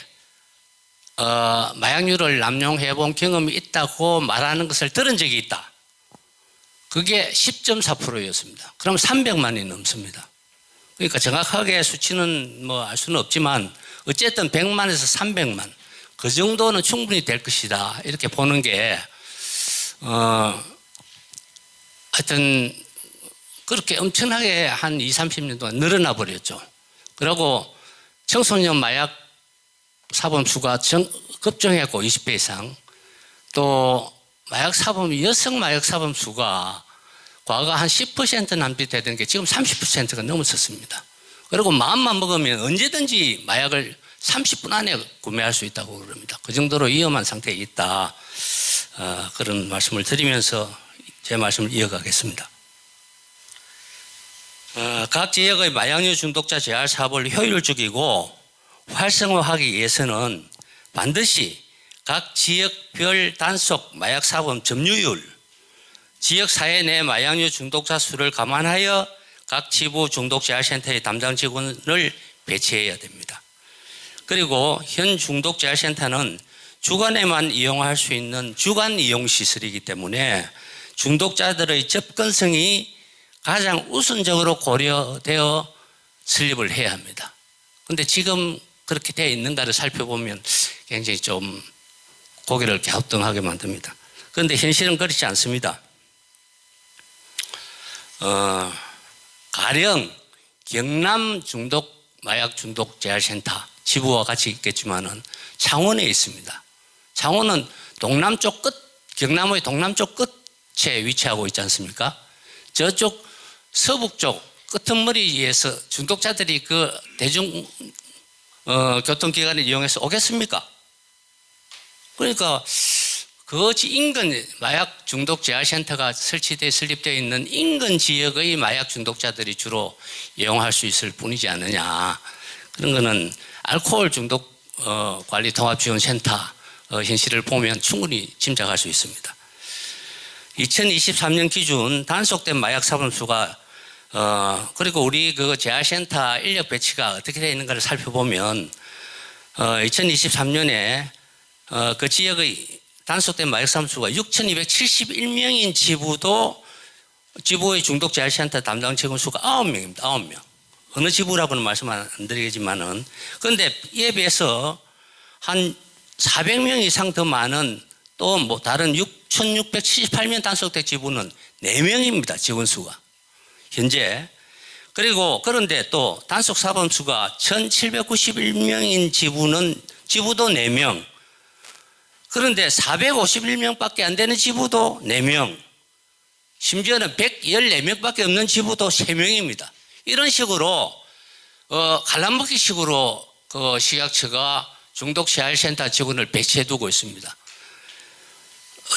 마약류를 남용해 본 경험이 있다고 말하는 것을 들은 적이 있다. 그게 10.4%였습니다. 그럼 300만이 넘습니다. 그러니까 정확하게 수치는 뭐 알 수는 없지만 어쨌든 100만에서 300만, 그 정도는 충분히 될 것이다, 이렇게 보는 게 하여튼 그렇게 엄청나게 한 20, 30년 동안 늘어나 버렸죠. 그리고 청소년 마약 사범수가 급증했고 20배 이상, 또 여성 마약 사범수가 과거 한 10% 남짓되던 게 지금 30%가 넘었었습니다. 그리고 마음만 먹으면 언제든지 마약을 30분 안에 구매할 수 있다고 그럽니다. 그 정도로 위험한 상태에 있다. 그런 말씀을 드리면서 제 말씀을 이어가겠습니다. 각 지역의 마약류 중독자 재활 사업을 효율적이고 활성화하기 위해서는 반드시 각 지역별 단속 마약 사범 점유율, 지역 사회 내 마약류 중독자 수를 감안하여 각 지부 중독재활센터의 담당 직원을 배치해야 됩니다. 그리고 현 중독재활센터는 주간에만 이용할 수 있는 주간 이용 시설이기 때문에 중독자들의 접근성이 가장 우선적으로 고려되어 설립을 해야 합니다. 그런데 지금 그렇게 되어 있는가를 살펴보면 굉장히 좀 고개를 갸우뚱하게 만듭니다. 그런데 현실은 그렇지 않습니다. 가령 경남 마약 중독 재활센터 지부와 같이 있겠지만은 창원에 있습니다. 창원은 동남쪽 끝, 경남의 동남쪽 끝에 위치하고 있지 않습니까? 저쪽 서북쪽 끄트머리에서 중독자들이 그 교통기관을 이용해서 오겠습니까? 그러니까 그 인근 마약 중독 재활센터가 설립되어 있는 인근 지역의 마약 중독자들이 주로 이용할 수 있을 뿐이지 않느냐. 그런 거는 알코올 중독 관리 통합지원센터 현실을 보면 충분히 짐작할 수 있습니다. 2023년 기준 단속된 마약 사범수가 그리고 우리 그 재활센터 인력 배치가 어떻게 되어 있는가를 살펴보면 2023년에 그 지역의 단속된 마약 사범수가 6,271명인 지부의 중독 재활센터 담당 직원 수가 9명입니다. 9명. 어느 지부라고는 말씀 안 드리겠지만은 그런데 이에 비해서 한 400명 이상 더 많은 또 뭐 다른 6,678명 단속된 지부는 4명입니다. 직원 수가. 현재. 그리고 그런데 또 단속 사범 수가 1,791명인 지부도 4명. 그런데 451명밖에 안 되는 지부도 4명. 심지어는 114명밖에 없는 지부도 3명입니다. 이런 식으로 갈라먹기 식으로 그 식약처가 중독재활센터 직원을 배치해두고 있습니다.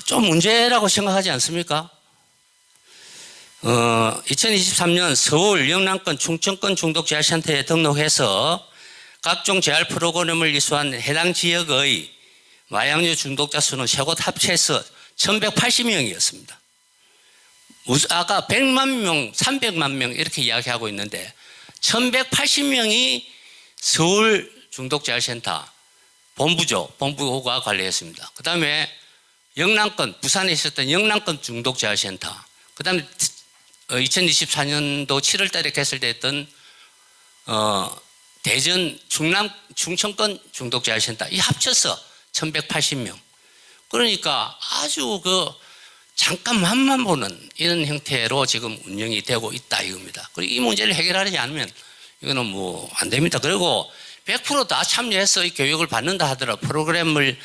좀 문제라고 생각하지 않습니까? 2023년 서울 영남권 충청권 중독재활센터에 등록해서 각종 재활 프로그램을 이수한 해당 지역의 마약류 중독자 수는 세곳 합쳐서 1,180명이었습니다. 아까 100만 명, 300만 명 이렇게 이야기하고 있는데 1,180명이 서울 중독재활센터 본부가 관리했습니다. 그 다음에 영남권, 부산에 있었던 영남권 중독재활센터, 그 다음에 2024년도 7월 달에 개설됐던 대전 충청권 중독재활센터 이 합쳐서 1,180명. 그러니까 아주 잠깐만 보는 이런 형태로 지금 운영이 되고 있다 이겁니다. 그리고 이 문제를 해결하지 않으면 이거는 뭐 안 됩니다. 그리고 100% 다 참여해서 이 교육을 받는다 하더라도 프로그램을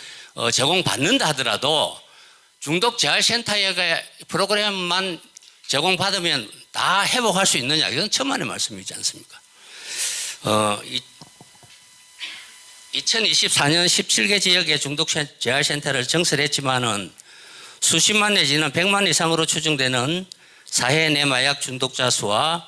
제공받는다 하더라도 중독재활센터에 프로그램만 제공받으면 다 회복할 수 있느냐 이건 천만의 말씀이지 않습니까? 2024년 17개 지역의 중독재활센터를 증설했지만은 수십만 내지는 100만 이상으로 추정되는 사회 내 마약 중독자 수와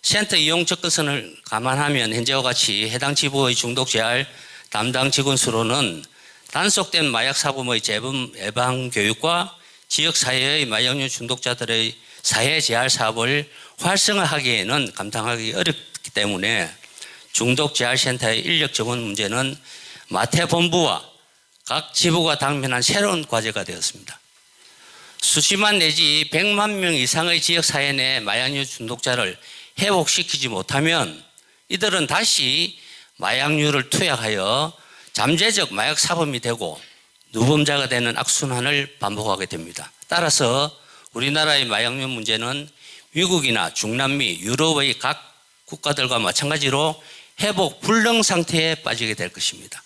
센터 이용 접근성을 감안하면 현재와 같이 해당 지부의 중독재활 담당 직원 수로는 단속된 마약 사범의 재범 예방 교육과 지역사회의 마약류 중독자들의 사회 재활 사업을 활성화하기에는 감당하기 어렵기 때문에 중독재활센터의 인력 지원 문제는 마태본부와 각 지부가 당면한 새로운 과제가 되었습니다. 수십만 내지 100만 명 이상의 지역사회 내 마약류 중독자를 회복시키지 못하면 이들은 다시 마약류를 투약하여 잠재적 마약 사범이 되고 누범자가 되는 악순환을 반복하게 됩니다. 따라서 우리나라의 마약류 문제는 미국이나 중남미, 유럽의 각 국가들과 마찬가지로 회복 불능 상태에 빠지게 될 것입니다.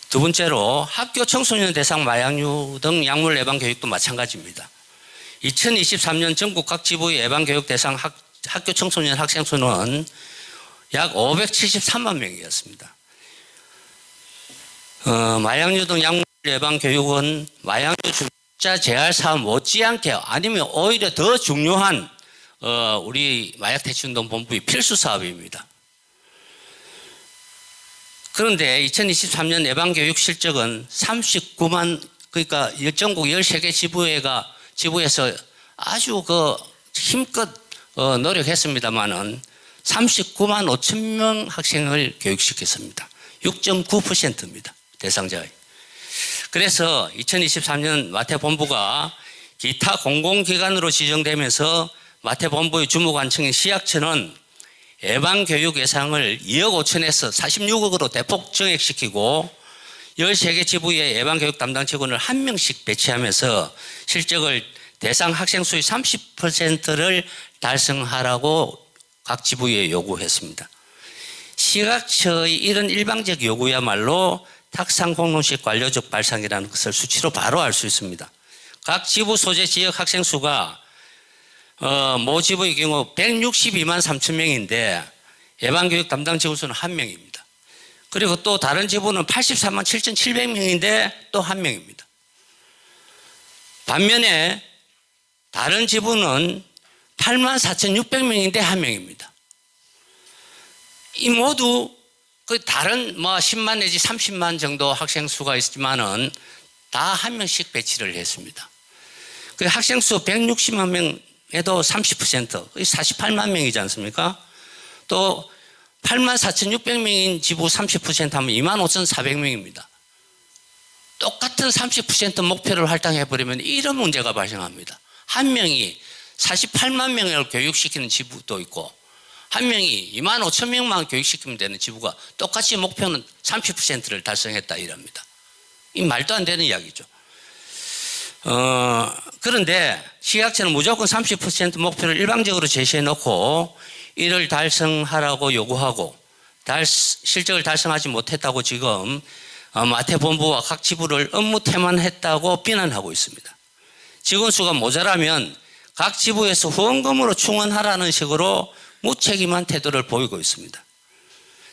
두 번째로 학교 청소년 대상 마약류 등 약물 예방 교육도 마찬가지입니다. 2023년 전국 각 지부의 예방 교육 대상 학교 청소년 학생 수는 약 573만 명이었습니다. 마약류 등 약물 예방 교육은 마약류 중독자 재활 사업 못지않게 아니면 오히려 더 중요한 우리 마약대치운동본부의 필수 사업입니다. 그런데 2023년 예방교육 실적은 39만, 그러니까 전국 13개 지부에서 아주 힘껏 노력했습니다만은 39만 5천 명 학생을 교육시켰습니다. 6.9%입니다. 대상자의. 그래서 2023년 마태본부가 기타 공공기관으로 지정되면서 마태본부의 주무관청인 시약처는 예방교육 예산을 2억 5천에서 46억으로 대폭 증액시키고 13개 지부의 예방교육 담당 직원을 1명씩 배치하면서 실적을 대상 학생 수의 30%를 달성하라고 각 지부에 요구했습니다. 시각처의 이런 일방적 요구야말로 탁상 공론식 관료적 발상이라는 것을 수치로 바로 알 수 있습니다. 각 지부 소재 지역 학생 수가 모 지부의 경우 162만 3천 명인데 예방교육 담당 직원 수는 1명입니다. 그리고 또 다른 지부는 84만 7,700명인데 또 1명입니다. 반면에 다른 지부는 8만 4,600명인데 1명입니다. 이 모두 그 다른 뭐 10만 내지 30만 정도 학생 수가 있지만은 다 1명씩 배치를 했습니다. 그 학생 수 160만 명에도 30%, 48만 명이지 않습니까? 또 8만 4,600명인 지부 30% 하면 2만 5,400명입니다. 똑같은 30% 목표를 할당해버리면 이런 문제가 발생합니다. 한 명이 48만 명을 교육시키는 지부도 있고 한 명이 2만 5천 명만 교육시키면 되는 지부가 똑같이 목표는 30%를 달성했다 이럽니다. 이 말도 안 되는 이야기죠. 그런데 식약처는 무조건 30% 목표를 일방적으로 제시해 놓고 이를 달성하라고 요구하고 실적을 달성하지 못했다고 지금 마태본부와 각 지부를 업무 태만했다고 비난하고 있습니다. 직원 수가 모자라면 각 지부에서 후원금으로 충원하라는 식으로 무책임한 태도를 보이고 있습니다.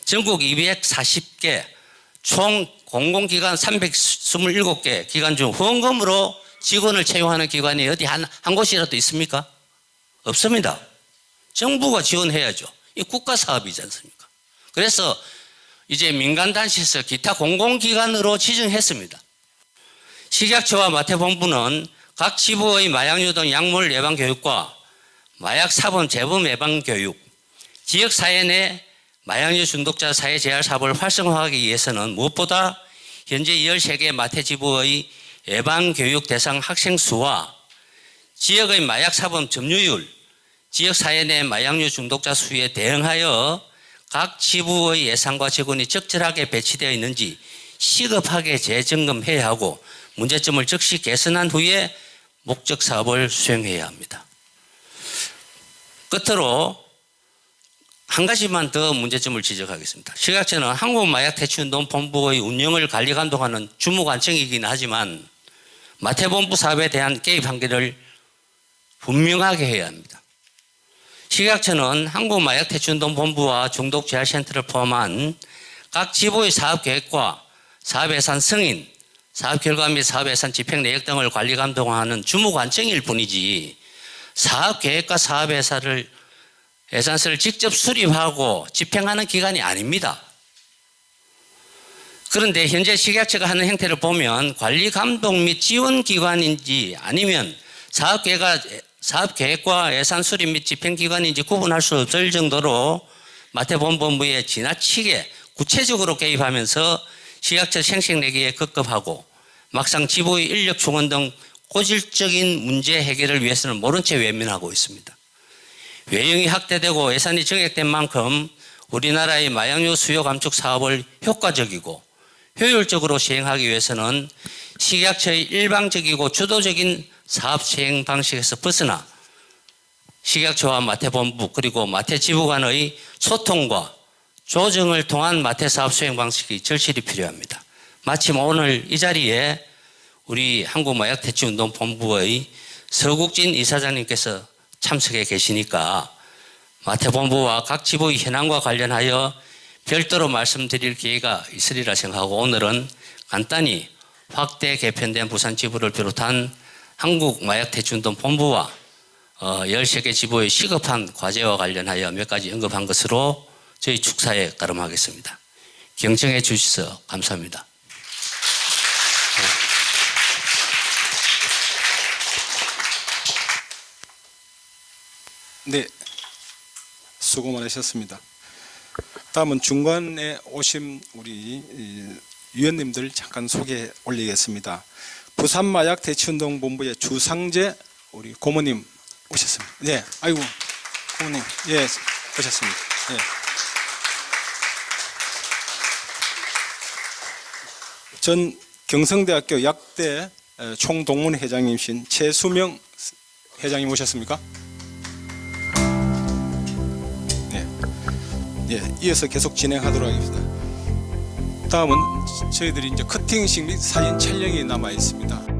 전국 240개 총 공공기관 327개 기관 중 후원금으로 직원을 채용하는 기관이 어디 한 곳이라도 있습니까? 없습니다. 정부가 지원해야죠. 이 국가 사업이지 않습니까? 그래서 이제 민간단체에서 기타 공공기관으로 지정했습니다. 식약처와 마태본부는 각 지부의 마약유동 약물 예방 교육과 마약 사범 재범 예방 교육, 지역사회 내 마약류 중독자 사회 재활 사업을 활성화하기 위해서는 무엇보다 현재 13개 마태지부의 예방 교육 대상 학생 수와 지역의 마약 사범 점유율, 지역사회 내 마약류 중독자 수에 대응하여 각 지부의 예산과 직원이 적절하게 배치되어 있는지 시급하게 재점검해야 하고 문제점을 즉시 개선한 후에 목적 사업을 수행해야 합니다. 끝으로 한 가지만 더 문제점을 지적하겠습니다. 식약처는 한국마약대치운동본부의 운영을 관리 감독하는 주무관청이긴 하지만 마태본부 사업에 대한 개입 한계를 분명하게 해야 합니다. 식약처는 한국마약대치운동본부와 중독재활센터를 포함한 각 지부의 사업계획과 사업예산 승인, 사업결과 및 사업예산 집행 내역 등을 관리 감독하는 주무관청일 뿐이지 사업계획과 예산서를 직접 수립하고 집행하는 기관이 아닙니다. 그런데 현재 식약처가 하는 행태를 보면 관리 감독 및 지원 기관인지 아니면 사업계획과 예산 수립 및 집행 기관인지 구분할 수 없을 정도로 마태본부에 지나치게 구체적으로 개입하면서 식약처 생색내기에 급급하고 막상 지부의 인력 충원 등 고질적인 문제 해결을 위해서는 모른 채 외면하고 있습니다. 외형이 확대되고 예산이 증액된 만큼 우리나라의 마약류 수요 감축 사업을 효과적이고 효율적으로 시행하기 위해서는 식약처의 일방적이고 주도적인 사업 시행 방식에서 벗어나 식약처와 마태본부 그리고 마태지부 간의 소통과 조정을 통한 마태사업 수행 방식이 절실히 필요합니다. 마침 오늘 이 자리에 우리 한국마약대치운동본부의 서국진 이사장님께서 참석해 계시니까 마태본부와 각 지부의 현황과 관련하여 별도로 말씀드릴 기회가 있으리라 생각하고 오늘은 간단히 확대 개편된 부산 지부를 비롯한 한국마약대치운동본부와 13개 지부의 시급한 과제와 관련하여 몇 가지 언급한 것으로 저희 축사에 가름하겠습니다. 경청해 주셔서 감사합니다. 네, 수고 많으셨습니다. 다음은 중간에 오신 우리 위원님들 잠깐 소개 올리겠습니다. 부산마약대치운동본부의 주상재 우리 고모님 오셨습니다. 네, 아이고 고모님, 예, 오셨습니다. 예. 전 경성대학교 약대 총동문회장님이신 최수명 회장님 오셨습니까? 예, 이어서 계속 진행하도록 하겠습니다. 다음은 저희들이 이제 커팅식 및 사진 촬영이 남아 있습니다.